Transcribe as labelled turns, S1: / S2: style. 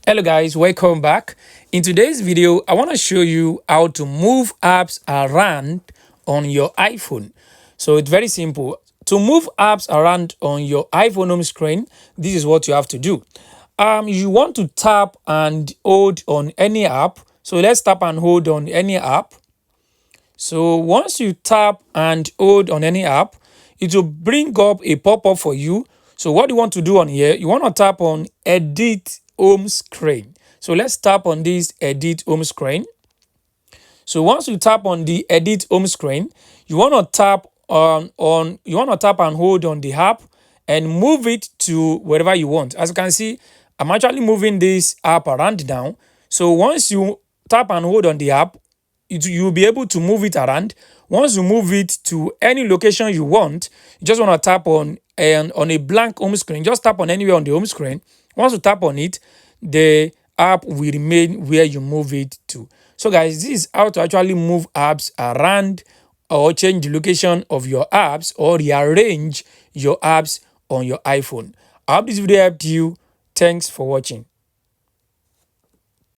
S1: Hello guys, welcome back. In today's video, I want to show you how to move apps around on your iPhone. So it's very simple. To move apps around on your iPhone home screen, this is what you have to do. You want to tap and hold on any app. So let's tap and hold on any app. So once you tap and hold on any app, it will bring up a pop-up for you. So what you want to do on here, you want to tap on edit home screen. So let's tap on this edit home screen. So once you tap on the edit home screen, you want to tap tap and hold on the app and move it to wherever you want. As you can see, I'm actually moving this app around now. So once you tap and hold on the app, you'll be able to move it around. Once you move it to any location you want, you just want to tap on a blank home screen. Just tap on anywhere on the home screen. Once you tap on it, the app will remain where you move it to. So guys, this is how to actually move apps around or change the location of your apps or rearrange your apps on your iPhone. I hope this video helped you. Thanks for watching.